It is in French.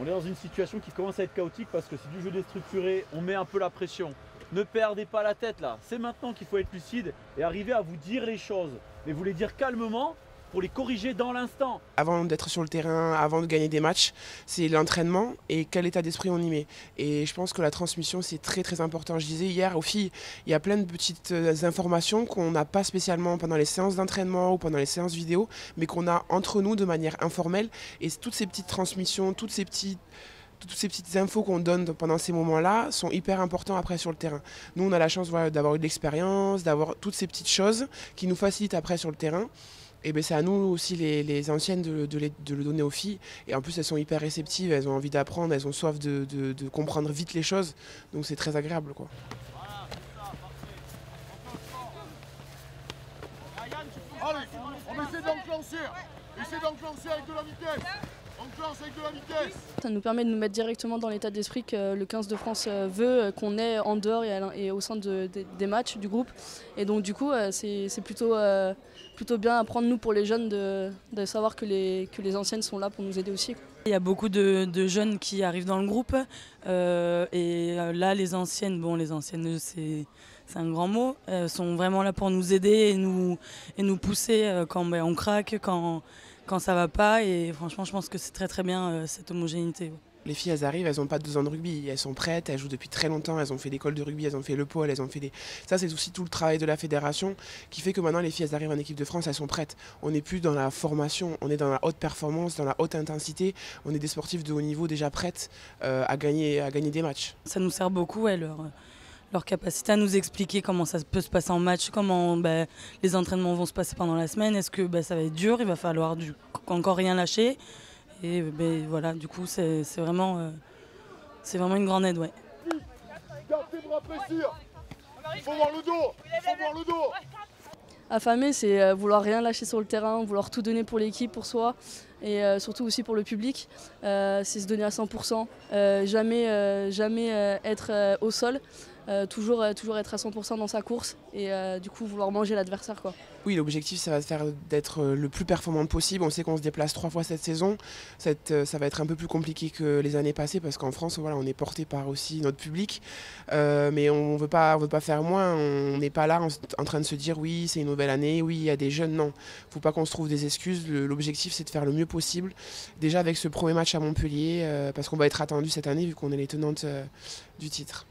On est dans une situation qui commence à être chaotique parce que c'est du jeu déstructuré, on met un peu la pression. Ne perdez pas la tête là, c'est maintenant qu'il faut être lucide et arriver à vous dire les choses. Mais vous les dire calmement pour les corriger dans l'instant. Avant d'être sur le terrain, avant de gagner des matchs, c'est l'entraînement et quel état d'esprit on y met. Et je pense que la transmission, c'est très très important. Je disais hier aux filles, il y a plein de petites informations qu'on n'a pas spécialement pendant les séances d'entraînement ou pendant les séances vidéo, mais qu'on a entre nous de manière informelle. Et toutes ces petites transmissions, toutes ces petites infos qu'on donne pendant ces moments-là sont hyper importants après sur le terrain. Nous, on a la chance d'avoir eu de l'expérience, d'avoir toutes ces petites choses qui nous facilitent après sur le terrain. Et ben c'est à nous aussi les anciennes de le donner aux filles. Et en plus elles sont hyper réceptives, elles ont envie d'apprendre, elles ont soif de comprendre vite les choses. Donc c'est très agréable quoi. Allez, on essaie d'enclencher avec de la vitesse. Avec de la vitesse. Ça nous permet de nous mettre directement dans l'état d'esprit que le 15 de France veut qu'on ait en dehors et au sein des matchs du groupe. Et donc du coup c'est plutôt bien à prendre nous pour les jeunes de savoir que les anciennes sont là pour nous aider aussi. Il y a beaucoup de jeunes qui arrivent dans le groupe et là les anciennes c'est un grand mot, sont vraiment là pour nous aider et nous pousser quand on craque, quand ça va pas, et franchement je pense que c'est très très bien cette homogénéité. Les filles, elles arrivent, elles n'ont pas 2 ans de rugby, elles sont prêtes, elles jouent depuis très longtemps, elles ont fait l'école de rugby, elles ont fait le pôle, elles ont fait des... Ça, c'est aussi tout le travail de la fédération qui fait que maintenant les filles, elles arrivent en équipe de France, elles sont prêtes. On n'est plus dans la formation, on est dans la haute performance, dans la haute intensité, on est des sportifs de haut niveau déjà prêtes à gagner des matchs. Ça nous sert beaucoup, leur capacité à nous expliquer comment ça peut se passer en match, comment les entraînements vont se passer pendant la semaine, est-ce que ça va être dur, il va falloir encore rien lâcher. Et voilà, du coup c'est vraiment une grande aide. Ouais. Garde tes bras précis. Il faut voir le dos. Affamer, c'est vouloir rien lâcher sur le terrain, vouloir tout donner pour l'équipe, pour soi et surtout aussi pour le public. C'est se donner à 100%, jamais être au sol. Toujours être à 100% dans sa course et du coup vouloir manger l'adversaire quoi. Oui, l'objectif ça va faire d'être le plus performant possible. On sait qu'on se déplace 3 fois cette saison. Ça va être un peu plus compliqué que les années passées parce qu'en France on est porté par aussi notre public. Mais on veut pas faire moins. On n'est pas là en train de se dire oui c'est une nouvelle année, oui il y a des jeunes. Non, faut pas qu'on se trouve des excuses. L'objectif c'est de faire le mieux possible. Déjà avec ce premier match à Montpellier parce qu'on va être attendu cette année vu qu'on est les tenantes du titre.